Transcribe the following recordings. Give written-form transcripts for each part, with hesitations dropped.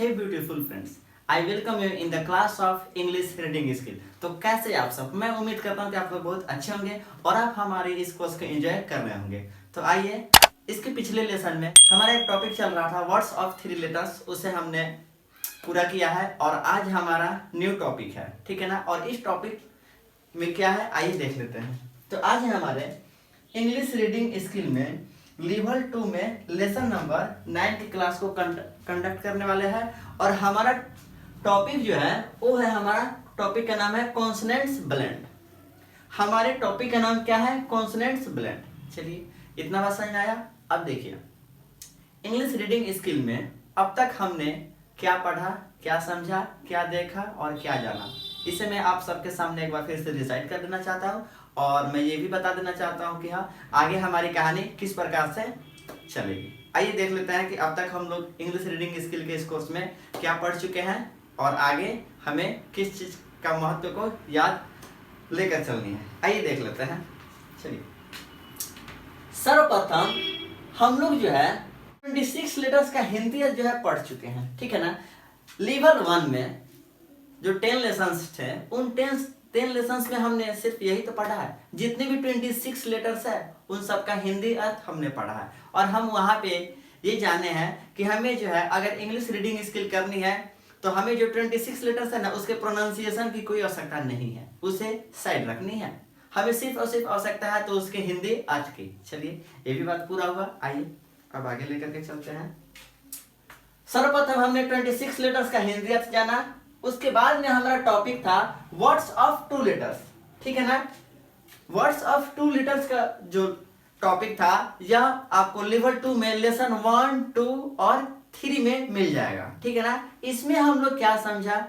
Hey beautiful friends, I welcome you in the class of English reading skill. तो कैसे आप सब? मैं उम्मीद करता हूँ कि आप लोग बहुत अच्छे होंगे और आप हमारे इस कोर्स को एंजॉय कर रहे होंगे। तो आइए, इसके पिछले लेसन में हमारा एक टॉपिक चल रहा था वर्ड्स ऑफ थ्री लेटर्स, उसे हमने पूरा किया है और आज हमारा न्यू टॉपिक है, ठीक है ना। और इस टॉपिक में क्या है आइए देख लेते हैं। तो आज हमारे इंग्लिश रीडिंग स्किल में लेवल 2 में लेसन नंबर 9 की क्लास को कंडक्ट करने वाले हैं और हमारा टॉपिक जो है वो है, हमारा टॉपिक का नाम है कॉन्सोनेंट्स ब्लेंड। हमारे टॉपिक का नाम क्या है? Consonants blend. चलिए, इतना बात समझ में आया। अब देखिए, इंग्लिश रीडिंग स्किल में अब तक हमने क्या पढ़ा, क्या समझा, क्या देखा और क्या जाना, इसे मैं आप सबके सामने एक बार फिर से डिसाइड कर देना चाहता हूँ और मैं ये भी बता देना चाहता हूँ कि हाँ, आगे हमारी कहानी किस प्रकार से चलेगी। आइए देख लेते हैं कि अब तक हम लोग इंग्लिश रीडिंग स्किल के इस कोर्स में क्या पढ़ चुके हैं और आगे हमें किस चीज़ का महत्व को याद लेकर चलनी है। आइए देख लेते हैं। चलिए, सर्वप्रथम हम लोग जो है 26 लेटर्स का हिंदी जो है पढ़ चुके हैं, ठीक है ना। लेवल 1 में जो 10 लेसन्स थे, उन 10 लेसन्स में हमने सिर्फ यही तो पढ़ा है। जितने भी 26 लेटर्स है उन सब का हिंदी अर्थ हमने पढ़ा है और हम वहाँ पे ये जाने हैं कि हमें जो है अगर इंग्लिश रीडिंग स्किल करनी है तो हमें जो 26 लेटर्स है ना, उसके प्रोनाउंसिएशन की कोई आवश्यकता नहीं है, उसे साइड रखनी है। हमें सिर्फ और सिर्फ आवश्यकता है तो उसके हिंदी अर्थ की। चलिए, ये भी बात पूरा हुआ। आइए अब आगे लेकर के चलते हैं। सर्वप्रथम हमने 26 लेटर्स का हिंदी अर्थ जाना, उसके बाद में हमारा टॉपिक था वर्ड्स ऑफ 2 लेटर्स, ठीक है ना। वर्ड्स ऑफ 2 लेटर्स का जो टॉपिक था यह आपको लेवल 2 में लेसन 1, 2 और 3 में मिल जाएगा, ठीक है ना। इसमें हम लोग क्या समझा?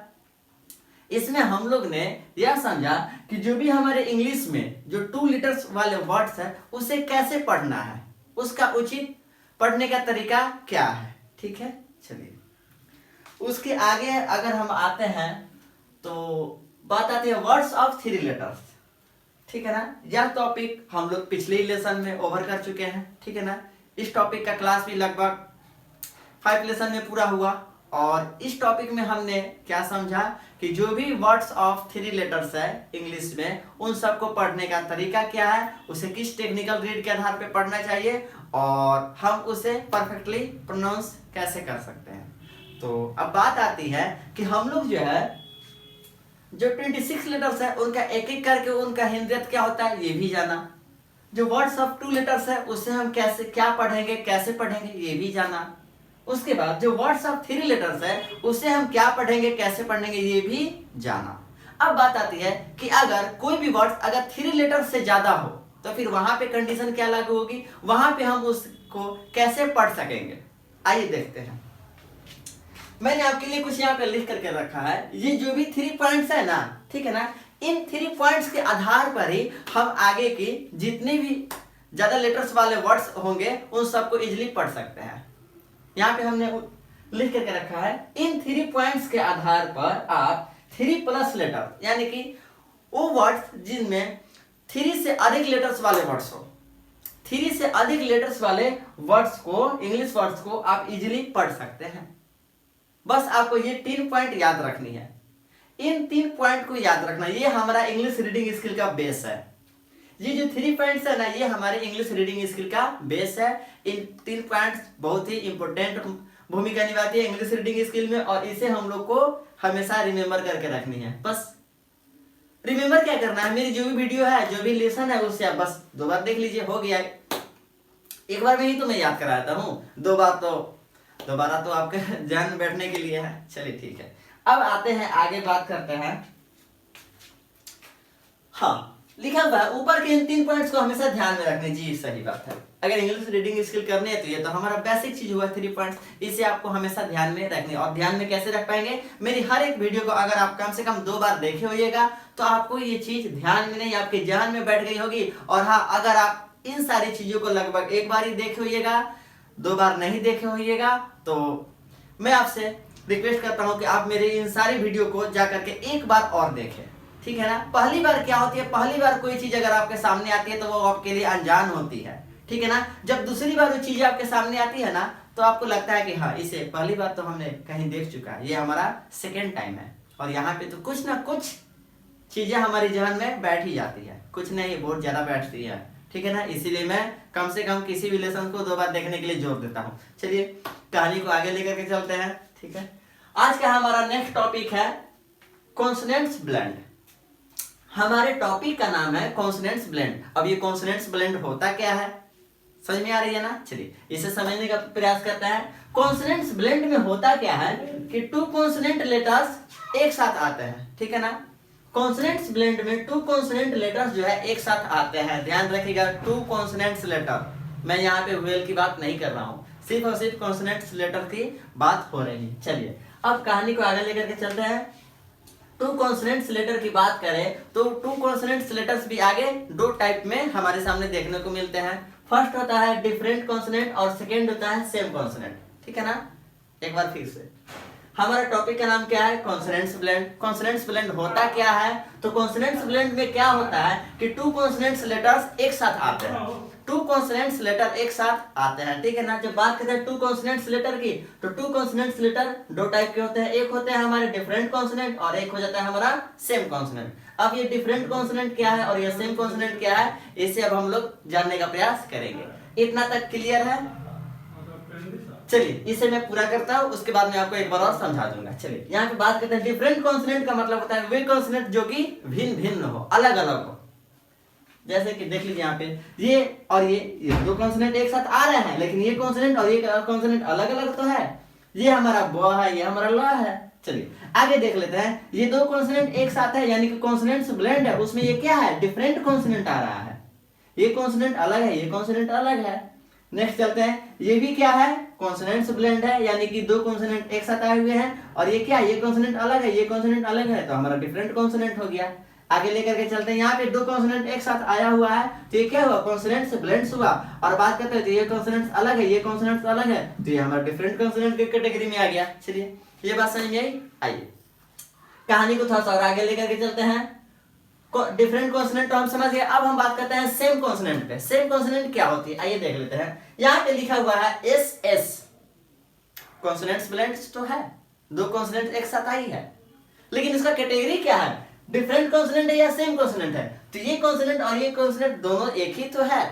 इसमें हम लोग ने यह समझा कि जो भी हमारे इंग्लिश में जो 2 लेटर्स वाले वर्ड्स है उसे कैसे पढ़ना है, उसका उचित पढ़ने का तरीका क्या है, ठीक है। चलिए, उसके आगे अगर हम आते हैं तो बात आती है वर्ड्स ऑफ 3 लेटर्स, ठीक है ना। यह टॉपिक हम लोग पिछले ही लेसन में ओवर कर चुके हैं, ठीक है ना। इस टॉपिक का क्लास भी लगभग 5 लेसन में पूरा हुआ और इस टॉपिक में हमने क्या समझा कि जो भी वर्ड्स ऑफ 3 लेटर्स है इंग्लिश में, उन सबको पढ़ने का तरीका क्या है, उसे किस टेक्निकल रीड के आधार पे पढ़ना चाहिए और हम उसे परफेक्टली प्रोनाउंस कैसे कर सकते हैं। तो अब बात आती है कि हम लोग जो है जो 26 लेटर्स है उनका एक एक करके उनका हिंदी अर्थ क्या होता है ये भी जाना। जो वर्ड्स ऑफ 2 लेटर्स है उससे हम कैसे क्या पढ़ेंगे, कैसे पढ़ेंगे ये भी जाना। उसके बाद जो वर्ड्स ऑफ 3 लेटर्स है उससे हम क्या पढ़ेंगे, कैसे पढ़ेंगे ये भी जाना। अब बात आती है कि अगर कोई भी वर्ड अगर 3 लेटर्स से ज्यादा हो तो फिर वहां पे कंडीशन क्या लागू होगी, वहां पे हम उसको कैसे पढ़ सकेंगे। आइए देखते हैं। मैंने आपके लिए कुछ यहाँ पे लिख करके रखा है। ये जो भी 3 पॉइंट्स है ना, ठीक है ना, इन 3 पॉइंट्स के आधार पर ही हम आगे की जितने भी ज्यादा लेटर्स वाले वर्ड्स होंगे उन सबको इजीली पढ़ सकते हैं। यहाँ पे हमने लिख करके रखा है, इन 3 पॉइंट्स के आधार पर आप 3+ लेटर यानी कि वो वर्ड्स जिनमें 3 से अधिक लेटर्स वाले वर्ड्स हो, 3 से अधिक लेटर्स वाले वर्ड्स को, इंग्लिश वर्ड्स को आप इजीली पढ़ सकते हैं। बस आपको ये 3 पॉइंट याद रखनी है। इन 3 पॉइंट को याद रखना, ये हमारा इंग्लिश रीडिंग स्किल का बेस है। ये जो 3 पॉइंट्स है ना, ये हमारे इंग्लिश रीडिंग स्किल का बेस है। इन 3 पॉइंट्स बहुत ही इंपॉर्टेंट भूमिका निभाती है इंग्लिश रीडिंग स्किल में और इसे हम लोग को हमेशा रिमेम्बर करके रखनी है। बस रिमेम्बर क्या करना है, मेरी जो भी वीडियो है, जो भी लेसन है, उससे आप बस 2 बार देख लीजिए, हो गया। एक बार में ही तो मैं याद कराता हूँ, 2 बार तो दोबारा तो आपके ध्यान में बैठने के लिए है। चलिए ठीक है, अब आते हैं आगे, बात करते हैं। हाँ, लिखा हुआ है ऊपर के इन 3 पॉइंट्स को हमेशा ध्यान में रखने। जी सही बात है, अगर इंग्लिश रीडिंग स्किल करनी है तो ये तो हमारा बेसिक चीज हुआ 3 पॉइंट्स, इसे आपको हमेशा ध्यान में रखने। और ध्यान में कैसे रख पाएंगे, मेरी हर एक वीडियो को अगर आप कम से कम 2 बार देखे होइएगा तो आपको ये चीज ध्यान में नहीं, आपके ध्यान में बैठ गई होगी। और हाँ, अगर आप इन सारी चीजों को लगभग 1 बार ही देखे होइएगा, 2 बार नहीं देखे होइएगा, तो मैं आपसे रिक्वेस्ट करता हूं कि आप मेरे इन सारी वीडियो को जाकर के 1 बार और देखें, ठीक है ना। पहली बार क्या होती है, पहली बार कोई चीज अगर आपके सामने आती है तो वो आपके लिए अनजान होती है, ठीक है ना। जब दूसरी बार वो चीज आपके सामने आती है ना तो आपको लगता है कि हाँ इसे पहली बार तो हमने कहीं देख चुका है, ये हमारा सेकेंड टाइम है। और यहाँ पे तो कुछ ना कुछ चीजें हमारी जहन में बैठ ही जाती है, कुछ नहीं बहुत ज्यादा बैठती है, ठीक है ना। इसीलिए मैं कम से कम किसी भी लेसन को 2 बार देखने के लिए जोर देता हूँ। चलिए कहानी को आगे लेकर के चलते हैं, ठीक है। आज का हमारा नेक्स्ट टॉपिक है कॉन्सोनेंट्स ब्लेंड। हमारे टॉपिक का नाम है कॉन्सोनेंट्स ब्लेंड। अब ये कॉन्सोनेंट्स ब्लेंड होता क्या है, समझ में आ रही है ना। चलिए इसे समझने का प्रयास करते हैं। कॉन्सोनेंट्स ब्लेंड में होता क्या है कि 2 कॉन्सोनेंट लेटर्स एक साथ आते हैं, ठीक है ना। कॉन्सोनेंट्स ब्लेंड में 2 कॉन्सोनेंट लेटर्स जो है एक साथ आते हैं। ध्यान रखिएगा 2 कॉन्सोनेंट्स लेटर, मैं यहाँ पे वेल की बात नहीं कर रहा हूँ, सिर्फ और सिर्फ कॉन्सोनेंट्स लेटर की बात हो रही है। चलिए अब कहानी को आगे लेकर के चलते हैं। 2 कॉन्सोनेंट्स लेटर की बात करें तो 2 कॉन्सोनेंट्स लेटर्स भी आगे 2 टाइप में हमारे सामने देखने को मिलते हैं। फर्स्ट होता है डिफरेंट कॉन्सोनेंट और सेकेंड होता है सेम कॉन्सोनेंट, ठीक है ना। एक बार फिर से, हमारा टॉपिक का नाम क्या है, कॉन्सोनेंट्स ब्लेंड। कॉन्सोनेंट्स ब्लेंड होता क्या है, तो कॉन्सोनेंट्स ब्लेंड में क्या होता है कि 2 कॉन्सोनेंट्स लेटर्स एक साथ आते हैं। 2 कॉन्सोनेंट्स लेटर एक साथ आते हैं, ठीक है ना। जब बात करते हैं 2 कॉन्सोनेंट्स लेटर की, तो 2 कॉन्सोनेंट्स लेटर 2 टाइप के होते हैं। एक होते हैं हमारे डिफरेंट कॉन्सोनेंट और एक हो जाता है हमारा सेम कॉन्सोनेंट। अब ये डिफरेंट कॉन्सोनेंट क्या है और ये सेम कॉन्सोनेंट क्या है, इसे अब हम लोग जानने का प्रयास करेंगे। इतना तक क्लियर है। चलिए इसे मैं पूरा करता हूँ, उसके बाद मैं आपको एक बार और समझा दूंगा। चलिए यहाँ पे बात करते हैं डिफरेंट कॉन्सोनेंट का मतलब होता है वे कॉन्सोनेंट जो कि भिन्न भिन्न हो, अलग अलग हो। जैसे कि देख लीजिए यहाँ पे ये और ये 2 कॉन्सोनेंट एक साथ आ रहे हैं, लेकिन ये कॉन्सोनेंट और ये कॉन्सोनेंट अलग अलग तो है। ये हमारा ब है, ये हमारा ल है। चलिए आगे देख लेते हैं। ये 2 कॉन्सोनेंट एक साथ है यानी कि कॉन्सोनेंट्स ब्लेंड है, उसमें ये क्या है, डिफरेंट कॉन्सोनेंट आ रहा है। ये कॉन्सोनेंट अलग है, ये कॉन्सोनेंट अलग है। नेक्स्ट चलते हैं, ये भी क्या है, कॉन्सोनेंट्स ब्लेंड है, यानी कि 2 कॉन्सोनेंट एक साथ आए हुए हैं। और ये क्या है, ये कॉन्सोनेंट अलग है, ये कॉन्सोनेंट अलग है, तो हमारा डिफरेंट कॉन्सोनेंट हो गया। आगे लेकर के चलते हैं, यहाँ पे 2 कॉन्सोनेंट एक साथ आया हुआ है, तो ये क्या हुआ, कॉन्सोनेंट्स ब्लेंड्स हुआ। और बात करते हैं तो ये कॉन्सोनेंट्स अलग है, ये कॉन्सोनेंट्स अलग है, तो ये हमारा डिफरेंट कॉन्सोनेंट की कैटेगरी में आ गया। चलिए ये बात समझ में आई। आइए कहानी को थोड़ा सा और आगे लेकर के चलते हैं। डिफरेंट कॉन्सोनेंट तो हम समझ गए, अब हम बात करते हैं सेम कॉन्सोनेंट पे। सेम कॉन्सोनेंट क्या होती है, आइए देख लेते हैं। यहाँ पे लिखा हुआ है एस एस, कॉन्सोनेंट्स ब्लेंड्स तो है, 2 कॉन्सोनेंट एक साथ आई है, लेकिन इसका कैटेगरी क्या है, डिफरेंट कॉन्सोनेंट है या सेम कॉन्सोनेंट है। तो ये कॉन्सोनेंट और ये कॉन्सोनेंट दोनों एक ही तो है,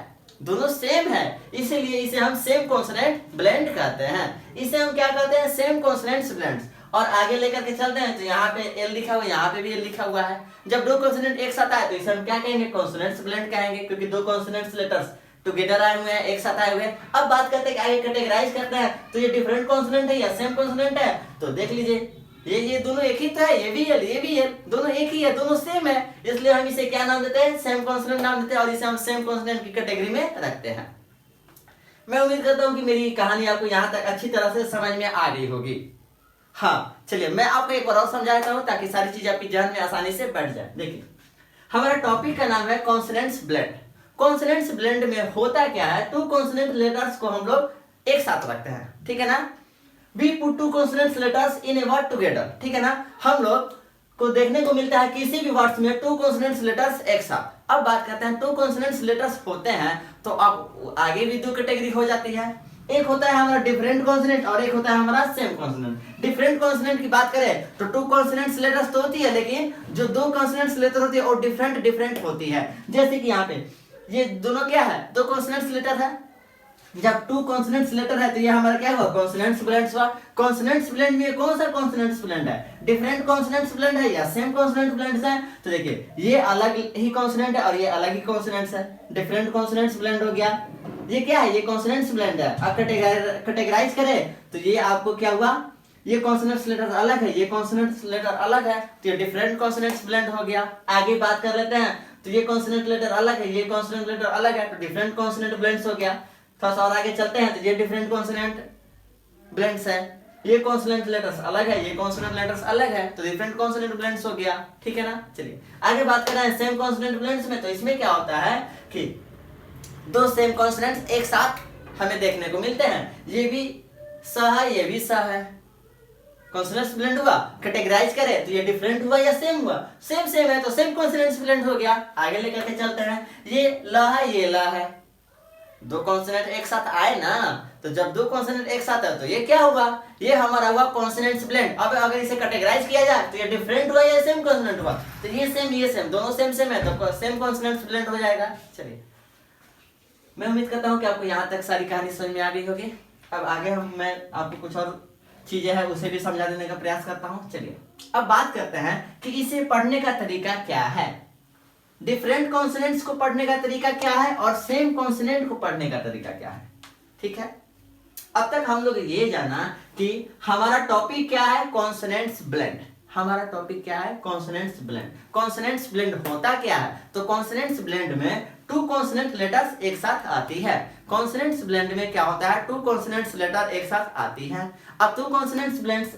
दोनों सेम है, इसीलिए इसे हम सेम कॉन्सोनेंट ब्लेंड कहते हैं। इसे हम क्या कहते हैं, सेम कॉन्सोनेंट्स ब्लेंड्स। और आगे लेकर के चलते हैं तो यहाँ पे एल लिखा हुआ है, यहाँ पे भी एल लिखा हुआ है। जब 2 कॉन्सोनेंट एक साथ आए तो इसे हम क्या कहेंगे, कॉन्सोनेंट्स ब्लेंड कहेंगे, क्योंकि 2 कॉन्सोनेंट्स लेटर्स टुगेदर आए हुए हैं, एक साथ आए हुए हैं। अब बात करते हैं कि आगे कैटेगराइज करते हैं, तो ये डिफरेंट कॉन्सोनेंट है या सेम कॉन्सोनेंट है। तो देख लीजिए ये दोनों एक ही तो है, ये भी एल ये भी एल, दोनों एक ही है, दोनों सेम है, इसलिए हम इसे क्या नाम देते हैं, सेम कॉन्सोनेंट नाम देते हैं, और इसे हम सेम कॉन्सोनेंट की कैटेगरी में रखते हैं। मैं उम्मीद करता हूँ कि मेरी कहानी आपको यहाँ तक अच्छी तरह से समझ में आ गई होगी। हाँ चलिए मैं आपको एक बार और समझाता हूँ ताकि सारी चीजें आपकी जहन में आसानी से बैठ जाए। देखिए हमारा टॉपिक का नाम है कॉन्सोनेंट्स ब्लेंड। कॉन्सोनेंट्स ब्लेंड में होता क्या है, 2 कॉन्सोनेंट लेटर्स को हम लोग एक साथ रखते हैं, ठीक है ना। We put 2 consonant letters in a word together, ठीक है ना। हम लोग को देखने को मिलता है किसी भी वर्ड्स में 2 consonant letters एक साथ। अब बात करते हैं 2 consonant letters होते हैं तो अब आगे भी 2 कैटेगरी हो जाती है। एक होता है हमारा डिफरेंट कॉन्सोनेंट और एक होता है हमारा सेम कॉन्सोनेंट। डिफरेंट कॉन्सोनेंट की बात करें तो 2 कॉन्सोनेंट्स लेटर्स तो होती है, लेकिन जो 2 कॉन्सोनेंट्स लेटर होती है वो डिफरेंट होती है। जैसे कि यहाँ पे ये दोनों क्या है, 2 कॉन्सोनेंट्स लेटर है। जब 2 कॉन्सोनेंट्स लेटर है तो ये हमारा क्या हुआ, कॉन्सोनेंट्स ब्लेंड्स हुआ। कॉन्सोनेंट्स ब्लेंड में कौन सा कॉन्सोनेंट्स ब्लेंड है, डिफरेंट कॉन्सोनेंट्स ब्लेंड है या सेम कॉन्सोनेंट ब्लेंड्स है। तो देखिए ये अलग ही कॉन्सोनेंट है और ये अलग ही कॉन्सोनेंट्स है, डिफरेंट कॉन्सोनेंट्स ब्लेंड हो गया। ये क्या है, ये कॉन्सोनेंट्स ब्लेंड है। अब कैटेगराइज करें तो ये आपको क्या हुआ, ये कॉन्सोनेंट्स लेटर अलग है, ये कॉन्सोनेंट्स लेटर अलग है, तो ये डिफरेंट कॉन्सोनेंट्स ब्लेंड हो गया। आगे बात कर लेते हैं तो ये कॉन्सोनेंट लेटर अलग है, ये कॉन्सोनेंट लेटर अलग है, तो डिफरेंट कॉन्सोनेंट ब्लेंड्स हो गया। थोड़ा सा और आगे चलते हैं तो ये डिफरेंट कॉन्सोनेंट ब्लेंड्स है, ये कॉन्सोनेंट लेटर्स अलग है, ये कॉन्सोनेंट लेटर्स अलग है, तो डिफरेंट कॉन्सोनेंट ब्लेंड्स हो गया, ठीक है ना। चलिए आगे बात कर रहे हैं सेम कॉन्सोनेंट ब्लेंड्स में। तो इसमें क्या होता है कि 2 सेम कॉन्सोनेंट्स एक साथ हमें देखने को मिलते हैं, ये भी स है, ये भी स है, कॉन्सोनेंट्स ब्लेंड हुआ। कैटेगराइज करें तो ये डिफरेंट हुआ या सेम हुआ, सेम है तो सेम कॉन्सोनेंट्स ब्लेंड हो गया। आगे लेकर के चलते हैं, ये ल है, ये ल है, दो कॉन्सोनेंट एक साथ आए ना, तो जब दो कॉन्सोनेंट एक साथ आए तो ये क्या होगा, ये हमारा हुआ कॉन्सोनेंट्स ब्लेंड। अब अगर इसे कैटेगराइज किया जाए तो ये डिफरेंट हुआ या सेम कॉन्सोनेंट हुआ, तो ये सेम दोनों सेम सेम है तो सेम कॉन्सोनेंट्स ब्लेंड हो जाएगा। चलिए, मैं उम्मीद करता हूँ कि आपको यहाँ तक सारी कहानी समझ में आ गई होगी। अब आगे मैं आपको कुछ और चीजें हैं उसे भी समझा देने का प्रयास करता हूँ। चलिए अब बात करते हैं कि इसे पढ़ने का तरीका क्या है, डिफरेंट कॉन्सोनेंट्स को पढ़ने का तरीका क्या है और सेम कॉन्सोनेंट को पढ़ने का तरीका क्या है। ठीक है, अब तक हम लोग ये जाना कि हमारा टॉपिक क्या है, कॉन्सोनेंट्स ब्लेंड। हमारा टॉपिक क्या है, कॉन्सोनेंट्स ब्लेंड। कॉन्सोनेंट्स ब्लेंड होता क्या है, तो कॉन्सोनेंट्स ब्लेंड में टू कॉन्सोनेंट लेटर्स एक साथ आती है। कॉन्सोनेंट्स ब्लेंड में क्या होता है, टू कॉन्सोनेंट्स लेटर एक साथ आती है। अब टू कॉन्सोनेंट्स ब्लेंड्स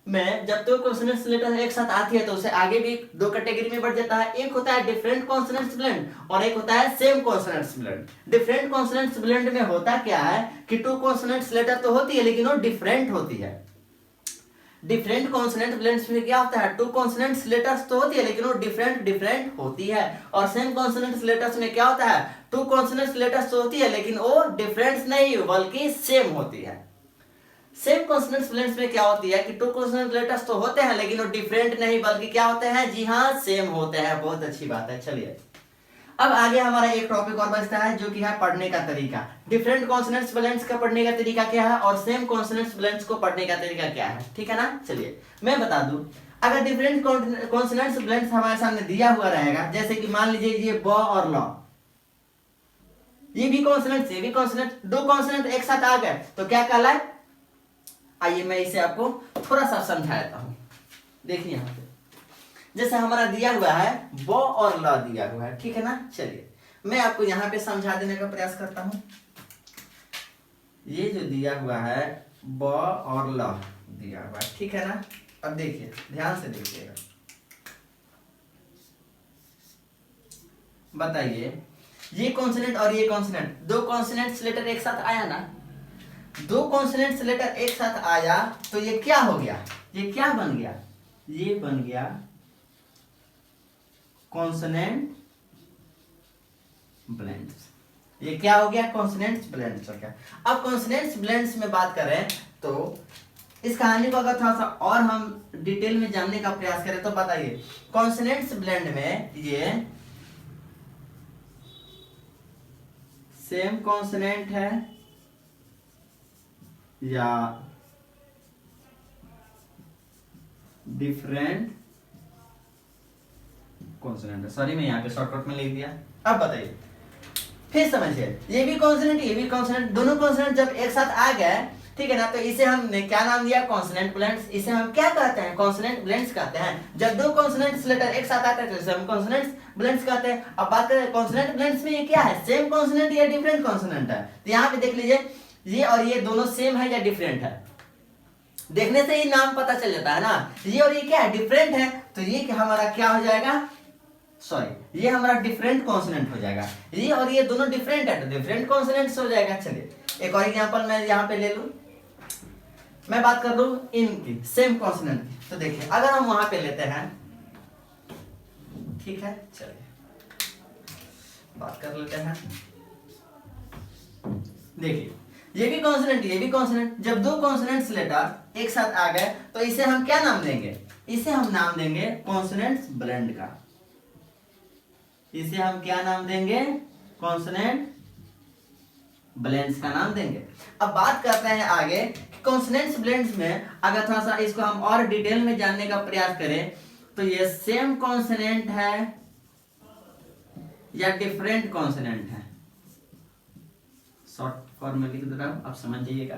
में जब दो कॉन्सोनेंट्स लेटर एक साथ आती है तो उसे आगे भी दो कैटेगरी में बढ़ जाता है। एक होता है डिफरेंट कॉन्सोनेंट्स ब्लेंड और एक होता है same consonants blend. Different consonants blend में होता क्या है कि टू कॉन्सोनेंट्स लेटर तो होती है लेकिन वो डिफरेंट होती है। डिफरेंट कॉन्सोनेंट ब्लेंड्स में क्या होता है, टू कॉन्सोनेंट्स लेटर्स तो होती है लेकिन वो डिफरेंट होती है। और सेम कॉन्सोनेंट्स लेटर्स में क्या होता है, टू कॉन्सोनेंट्स लेटर्स तो होती है लेकिन वो डिफरेंट नहीं बल्कि सेम होती है। सेम कॉन्सोनेंट्स ब्लेंड्स में क्या होती है कि टू कॉन्सोनेंट लेटर्स तो होते हैं लेकिन वो डिफरेंट नहीं बल्कि क्या होते हैं, जी हाँ सेम होते हैं। बहुत अच्छी बात है। चलिए अब आगे हमारा एक टॉपिक और बचता है जो कि है पढ़ने का तरीका। डिफरेंट कॉन्सोनेंट्स ब्लेंड्स का पढ़ने का तरीका क्या है और सेम कॉन्सोनेंट्स ब्लेंड्स को पढ़ने का तरीका क्या है। ठीक है ना, चलिए मैं बता दूं, अगर डिफरेंट कॉन्सोनेंट्स ब्लेंड्स हमारे सामने दिया हुआ रहेगा, जैसे कि मान लीजिए ये ब और ल, ये भी कॉन्सोनेंट ये भी कॉन्सोनेंट, दो कॉन्सोनेंट एक साथ आ गए तो क्या कहलाए। आइए मैं इसे आपको थोड़ा सा समझाता हूं। देखिए यहाँ पे जैसे हमारा दिया हुआ है ब और ल दिया हुआ है, ठीक है ना। चलिए मैं आपको यहाँ पे समझा देने का प्रयास करता हूँ। ये जो दिया हुआ है ब और ल दिया हुआ है, ठीक है ना। अब देखिए ध्यान से देखिएगा, बताइए ये कॉन्सोनेंट और ये कॉन्सोनेंट, दो कॉन्सोनेंट्स लेटर एक साथ आया ना, दो कॉन्सोनेंट्स लेटर एक साथ आया तो ये क्या हो गया, ये क्या बन गया, ये बन गया कॉन्सोनेंट ब्लेंड्स। ये क्या हो गया, कॉन्सोनेंट्स ब्लेंड्स हो गया। अब कॉन्सोनेंट्स ब्लेंड्स में बात करें तो इस कहानी को अगर थोड़ा सा और हम डिटेल में जानने का प्रयास करें तो बताइए, कॉन्सोनेंट्स ब्लेंड में ये सेम कॉन्सोनेंट है या डिफरेंट कॉन्सोनेंट है। सॉरी मैं यहाँ पे शॉर्टकट में लिख दिया। अब बताइए फिर समझिए, ये भी कॉन्सोनेंट ये भी कॉन्सोनेंट, दोनों कॉन्सोनेंट जब एक साथ आ गए, ठीक है ना, तो इसे हमने क्या नाम दिया, कॉन्सोनेंट ब्लेंड्स। इसे हम क्या कहते हैं, कॉन्सोनेंट ब्लेंड्स कहते हैं। जब दो कॉन्सोनेंट्स लेटर एक साथ आते हैं तो इसे हम कॉन्सोनेंट्स ब्लेंड्स कहते हैं। अब बात करें कॉन्सोनेंट ब्लेंड्स में ये क्या है, सेम कॉन्सोनेंट या डिफरेंट कॉन्सोनेंट है। तो यहाँ पे देख लीजिए ये और ये दोनों सेम है या डिफरेंट है, देखने से ही नाम पता चल जाता है ना। ये और ये क्या है, डिफरेंट है, तो ये हमारा क्या हो जाएगा, सॉरी ये हमारा डिफरेंट कॉन्सोनेंट हो जाएगा। ये और ये दोनों डिफरेंट है तो डिफरेंट कॉन्सोनेंट्स हो जाएगा। चलिए एक और एग्जांपल मैं यहाँ पे ले लूं, मैं बात कर लूं इनकी सेम कॉन्सोनेंट की। तो देखिए अगर हम वहां पे लेते हैं, ठीक है, चलिए बात कर लेते हैं। देखिए ये भी कॉन्सोनेंट ये भी कॉन्सोनेंट, जब दो कॉन्सोनेंट्स लेटर एक साथ आ गए तो इसे हम क्या नाम देंगे, इसे हम नाम देंगे कॉन्सोनेंट्स ब्लेंड का। इसे हम क्या नाम देंगे, कॉन्सोनेंट ब्लेंड्स का नाम देंगे। अब बात करते हैं आगे, कॉन्सोनेंट्स ब्लेंड्स में अगर थोड़ा सा इसको हम और डिटेल में जानने का प्रयास करें तो ये सेम कॉन्सोनेंट है या डिफरेंट कॉन्सोनेंट है। शॉर्ट फॉर्म में लिख दे रहा हूं, आप समझ जाइएगा।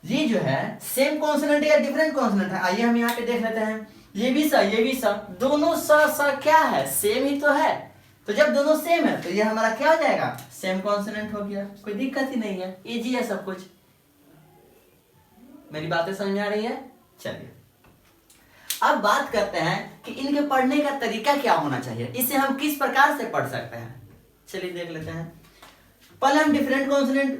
ये जो है सेम कॉन्सोनेंट या डिफरेंट कॉन्सोनेंट है। आइए हम यहाँ पे देख लेते हैं, ये भी सा ये भी सा, दोनों सा क्या है, सेम ही तो है। तो जब दोनों सेम है तो ये हमारा क्या हो जाएगा, सेम कॉन्सोनेंट हो गया। कोई दिक्कत ही नहीं है, इजी है सब कुछ। मेरी बातें समझ आ रही है। चलिए अब बात करते हैं कि इनके पढ़ने का तरीका क्या होना चाहिए, इसे हम किस प्रकार से पढ़ सकते हैं। चलिए देख लेते हैं। पहले हम डिफरेंट कॉन्सोनेंट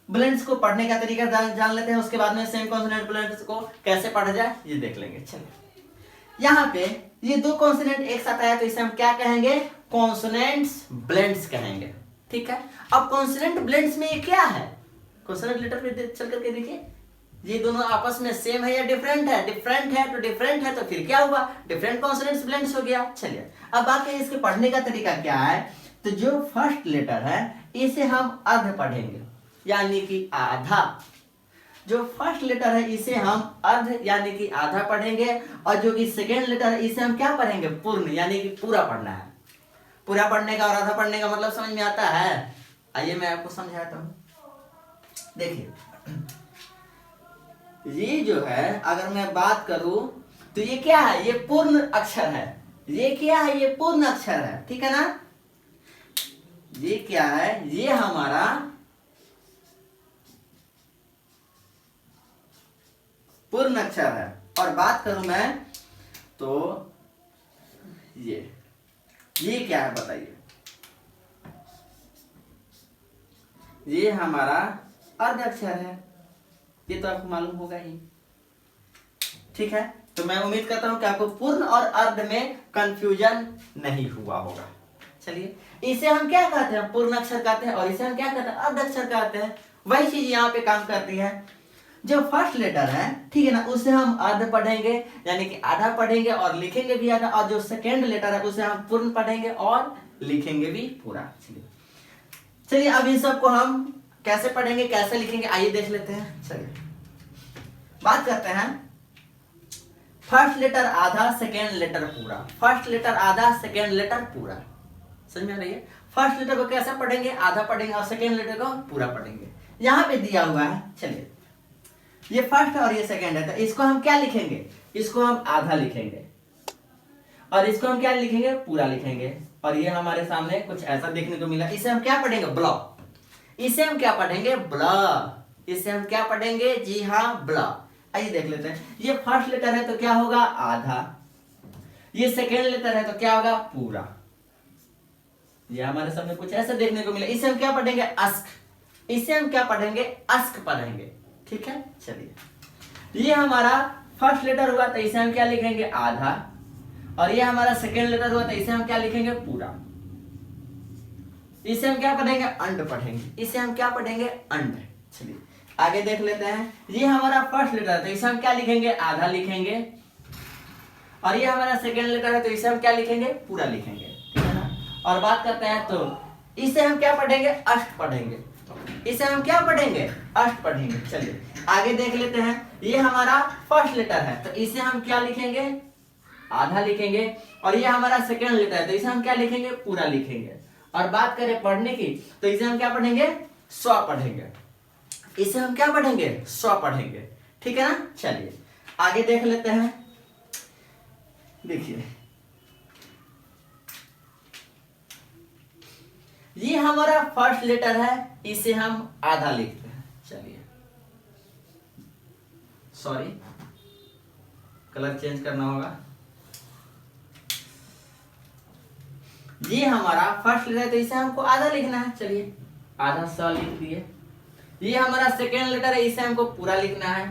ब्लेंड्स को पढ़ने का तरीका जान लेते हैं, उसके बाद में सेम कॉन्सोनेंट ब्लेंड्स को कैसे पढ़ा जाए ये देख लेंगे। चलिए यहाँ पे ये दो कॉन्सोनेंट एक साथ आया तो इसे हम क्या कहेंगे, कॉन्सोनेंट्स ब्लेंड्स कहेंगे। ठीक है। अब कॉन्सोनेंट ब्लेंड्स में ये क्या है, कॉन्सोनेंट लेटर पे चल करके देखिए, ये दोनों आपस में सेम है या डिफरेंट है, डिफरेंट है तो डिफरेंट है तो फिर क्या हुआ, डिफरेंट कॉन्सोनेंट्स ब्लेंड्स हो गया। चलिए अब बाकी इसके पढ़ने का तरीका क्या है, तो जो फर्स्ट लेटर है इसे हम अर्ध पढ़ेंगे यानी कि आधा, जो फर्स्ट लेटर है इसे हम अर्ध यानी कि आधा पढ़ेंगे, और जो कि सेकेंड लेटर है इसे हम क्या पढ़ेंगे, पूर्ण यानी कि पूरा पढ़ना है। पूरा पढ़ने का और आधा पढ़ने का मतलब समझ में आता है, आइए मैं आपको समझाता हूं। देखिए ये जो है अगर मैं बात करूं तो ये क्या है, ये पूर्ण अक्षर है, ये क्या है, ये पूर्ण अक्षर है, ठीक है ना। ये क्या है, ये हमारा पूर्ण अक्षर है। और बात करूं मैं तो ये क्या है बताइए, ये हमारा अर्ध अक्षर है, ये तो आपको मालूम होगा ही, ठीक है। तो मैं उम्मीद करता हूं कि आपको पूर्ण और अर्ध में कंफ्यूजन नहीं हुआ होगा। चलिए इसे हम क्या कहते हैं, पूर्ण अक्षर कहते हैं, और इसे हम क्या कहते हैं, अर्ध अक्षर कहते हैं। वही चीज यहाँ पे काम करती है। जो फर्स्ट लेटर है, ठीक है ना, उसे हम अर्ध पढ़ेंगे यानी कि आधा पढ़ेंगे और लिखेंगे भी आधा, और जो सेकेंड लेटर है उसे हम पूर्ण पढ़ेंगे और लिखेंगे भी पूरा। चलिए अब इन सबको हम कैसे पढ़ेंगे, कैसे लिखेंगे, आइए देख लेते हैं। चलिए बात करते हैं, फर्स्ट लेटर आधा, सेकेंड लेटर पूरा, फर्स्ट लेटर आधा, सेकेंड लेटर पूरा, समझ में आ रही है। फर्स्ट लेटर को कैसे पढ़ेंगे, आधा पढ़ेंगे, और सेकेंड लेटर को पूरा पढ़ेंगे। यहां पे दिया हुआ है, चलिए ये फर्स्ट और ये सेकेंड है, तो इसको हम क्या लिखेंगे, इसको हम आधा लिखेंगे, और इसको हम क्या लिखेंगे, पूरा लिखेंगे। और ये हमारे सामने कुछ ऐसा देखने को मिला, इसे हम क्या पढ़ेंगे, ब्लॉ, इसे हम क्या पढ़ेंगे, ब्ला, इसे हम क्या पढ़ेंगे, जी हाँ ब्ला। आइए देख लेते हैं, ये फर्स्ट लेटर है तो क्या होगा, आधा, ये सेकेंड लेटर है तो क्या होगा, पूरा। ये हमारे सामने कुछ ऐसा देखने को मिला, इसे हम क्या पढ़ेंगे, अस्क, इसे हम क्या पढ़ेंगे, अस्क पढ़ेंगे, ठीक है। चलिए ये हमारा फर्स्ट लेटर हुआ तो इसे हम क्या लिखेंगे, आधा, और ये हमारा सेकेंड लेटर हुआ तो इसे हम क्या लिखेंगे, पूरा। इसे हम क्या पढ़ेंगे, अंड पढ़ेंगे, इसे हम क्या पढ़ेंगे, अंड। चलिए आगे देख लेते हैं, ये हमारा फर्स्ट लेटर है तो इसे हम क्या लिखेंगे, आधा लिखेंगे, और ये हमारा सेकेंड लेटर है तो इसे हम क्या लिखेंगे, पूरा लिखेंगे, ठीक है ना। और बात करते हैं तो इसे हम क्या पढ़ेंगे, अष्ट पढ़ेंगे, इसे हम क्या पढ़ेंगे, अष्ट पढ़ेंगे। चलिए आगे देख लेते हैं, ये हमारा फर्स्ट लेटर है तो इसे हम क्या लिखेंगे, आधा लिखेंगे, और ये हमारा सेकेंड लेटर है तो इसे हम क्या लिखेंगे, पूरा लिखेंगे। और बात करें पढ़ने की तो इसे हम क्या पढ़ेंगे, स्व पढ़ेंगे, इसे हम क्या पढ़ेंगे, स्व पढ़ेंगे, ठीक है ना। चलिए आगे देख लेते हैं, देखिए ये हमारा फर्स्ट लेटर है, इसे हम आधा लिखते हैं। चलिए सॉरी कलर चेंज करना होगा, ये हमारा फर्स्ट लेटर है तो इसे हमको आधा लिखना है। चलिए आधा स लिख दिए। ये हमारा सेकेंड लेटर है, इसे हमको पूरा लिखना है,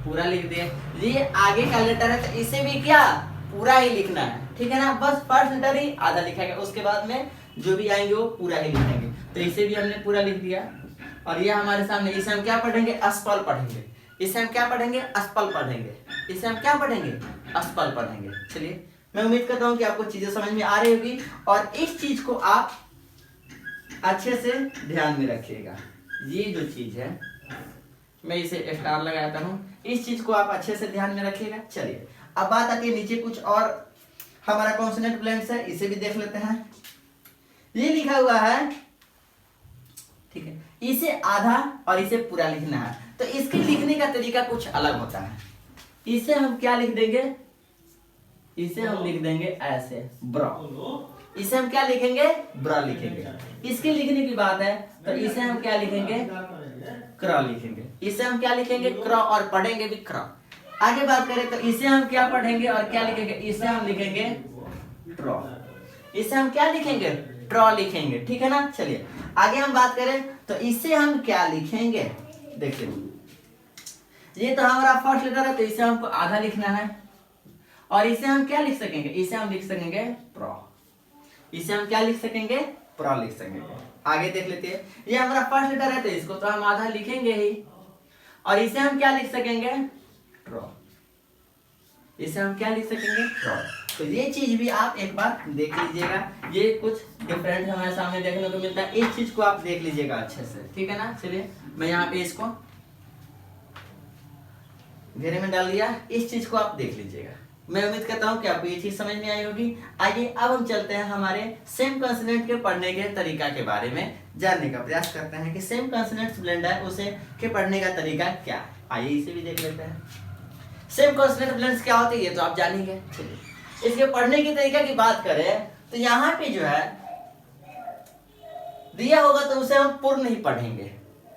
पूरा लिख दिए। ये आगे का लेटर है तो इसे भी क्या, पूरा ही लिखना है, ठीक है ना। बस फर्स्ट लेटर ही आधा लिखेगा, उसके बाद में जो भी आएंगे वो पूरा ही लिखेंगे। तो इसे भी हमने पूरा लिख दिया। और ये हमारे सामने, इसे हम क्या पढ़ेंगे, अस्पल पढ़ेंगे, इसे हम क्या पढ़ेंगे, अस्पल पढ़ेंगे, इसे हम क्या पढ़ेंगे, अस्पल पढ़ेंगे। चलिए मैं उम्मीद करता हूँ कि आपको चीजें समझ में आ रही होगी, और इस चीज को आप अच्छे से ध्यान में रखिएगा। ये जो चीज है मैं इसे स्टार लगाता हूँ, इस चीज को आप अच्छे से ध्यान में रखिएगा। चलिए अब बात आती है नीचे कुछ और हमारा कॉन्सोनेंट ब्लेंड्स है, इसे भी देख लेते हैं। ये लिखा हुआ है, ठीक है, इसे आधा और इसे पूरा लिखना है, तो इसके लिखने का तरीका कुछ अलग होता है। इसे हम क्या लिख देंगे, इसे हम लिख देंगे ऐसे, ब्रा, इसे हम क्या लिखेंगे, ब्रा लिखेंगे। इसके लिखने की बात है तो इसे हम क्या लिखेंगे, क्र लिखेंगे, इसे हम क्या लिखेंगे, क्र, और पढ़ेंगे भी क्र। आगे बात करें तो इसे हम क्या पढ़ेंगे और क्या लिखेंगे, इसे हम लिखेंगे ट्रॉ, इसे हम क्या लिखेंगे, ट्रॉ लिखेंगे, ठीक है ना। चलिए आगे हम बात करें तो इसे हम क्या लिखेंगे, देखिए ये तो हमारा फर्स्ट लेटर है तो इसे हमको आधा लिखना है, और इसे हम क्या लिख सकेंगे, इसे हम लिख सकेंगे प्रो, इसे हम क्या लिख सकेंगे, पूरा लिख सकेंगे। आगे देख लेते हैं, ये हमारा फर्स्ट लेटर है तो इसको तो हम आधा लिखेंगे ही, और इसे हम क्या लिख सकेंगे, ट्रॉ। इसे हम क्या लिख सकेंगे, ट्रॉ। तो ये चीज भी आप एक बार देख लीजिएगा, ये कुछ डिफरेंट हमारे सामने देखने को मिलता है, इस चीज को आप देख लीजिएगा अच्छे से, ठीक है ना। चलिए मैं यहाँ पे इसको घेरे में डाल दिया, इस चीज को आप देख लीजिएगा। मैं उम्मीद करता हूँ कि आपको ये चीज समझ में आई होगी। आइए अब हम चलते हैं हमारे सेम कॉन्सोनेंट के पढ़ने के तरीका के बारे में जानने का प्रयास करते हैं कि सेम कॉन्सोनेंट्स ब्लेंड है उसे के पढ़ने का तरीका क्या है। आइए इसे भी देख लेते हैं। सेम कॉन्सोनेंट ब्लेंड्स क्या होते हैं ये तो आप जानेंगे। चलिए इसके पढ़ने के तरीका की बात करें तो यहाँ पे जो है दिया होगा तो उसे हम पूर्ण ही पढ़ेंगे,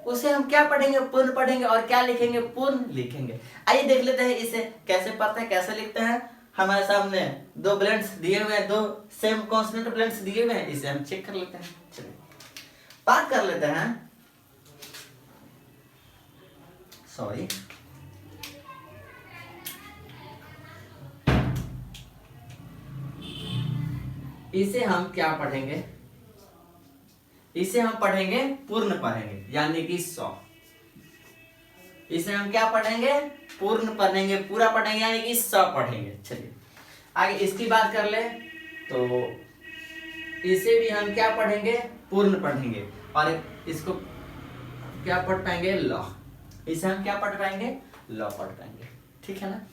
उसे हम क्या पढ़ेंगे, पूर्ण पढ़ेंगे, और क्या लिखेंगे, पूर्ण लिखेंगे। आइए देख लेते हैं इसे कैसे पढ़ते हैं, कैसे लिखते हैं। हमारे सामने दो ब्लेंड्स दिए हुए हैं, दो सेम कॉन्सोनेंट ब्लेंड्स दिए हुए हैं, इसे हम चेक कर लेते हैं। चलिए बात कर लेते हैं, सॉरी इसे हम क्या पढ़ेंगे, इसे हम पढ़ेंगे पूर्ण पढ़ेंगे, यानी कि 100। इसे हम क्या पढ़ेंगे, पूर्ण पढ़ेंगे, पूरा पढ़ेंगे, यानी कि 100 पढ़ेंगे। चलिए आगे इसकी बात कर ले तो इसे भी हम क्या पढ़ेंगे, पूर्ण पढ़ेंगे, और इसको क्या पढ़ पाएंगे, लॉ। इसे हम क्या पढ़ पाएंगे, लॉ पढ़ पाएंगे, ठीक है ना।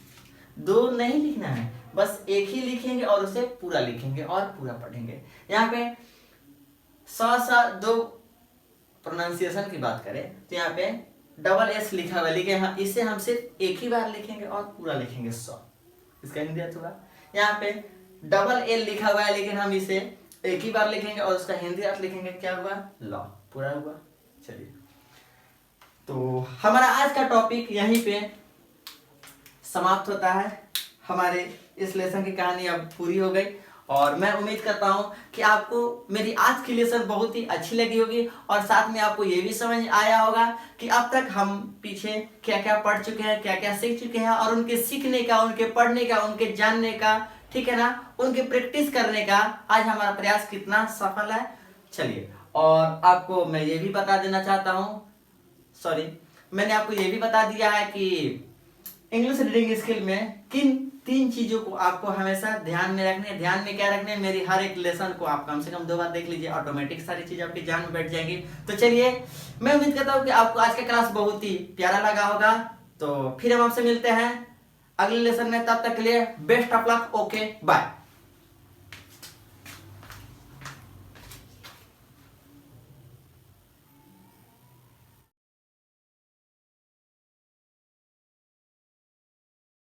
दो नहीं लिखना है, बस एक ही लिखेंगे और उसे पूरा लिखेंगे और पूरा पढ़ेंगे। यहाँ पे दो प्रोनाउंसिएशन की बात करें तो यहाँ पे डबल एस लिखा हुआ, लेकिन हाँ इसे हम सिर्फ एक ही बार लिखेंगे और पूरा लिखेंगे 100। इसका हिंदी अर्थ हुआ, यहाँ पे डबल एल लिखा हुआ है लेकिन हम इसे एक ही बार लिखेंगे और उसका हिंदी अर्थ लिखेंगे, क्या हुआ, लॉ, पूरा हुआ। चलिए तो हमारा आज का टॉपिक यहीं पे समाप्त होता है। हमारे इस लेसन की कहानी अब पूरी हो गई, और मैं उम्मीद करता हूं कि आपको मेरी आज की लेसन बहुत ही अच्छी लगी होगी, और साथ में आपको ये भी समझ आया होगा कि अब तक हम पीछे क्या क्या पढ़ चुके हैं, क्या क्या सीख चुके हैं, और उनके सीखने का, उनके पढ़ने का, उनके जानने का, ठीक है ना, उनके प्रैक्टिस करने का आज हमारा प्रयास कितना सफल है। चलिए, और आपको मैं ये भी बता देना चाहता हूँ, सॉरी मैंने आपको ये भी बता दिया है कि इंग्लिश रीडिंग स्किल में किन 3 चीजों को आपको हमेशा ध्यान में रखने हैं। ध्यान में क्या रखने हैं, मेरी हर एक लेसन को आप कम से कम 2 बार देख लीजिए, ऑटोमेटिक सारी चीज आपकी ध्यान में बैठ जाएंगी। तो चलिए मैं उम्मीद करता हूँ कि आपको आज का क्लास बहुत ही प्यारा लगा होगा। तो फिर हम आपसे मिलते हैं अगले लेसन में, तब तक के लिए best of luck, okay bye.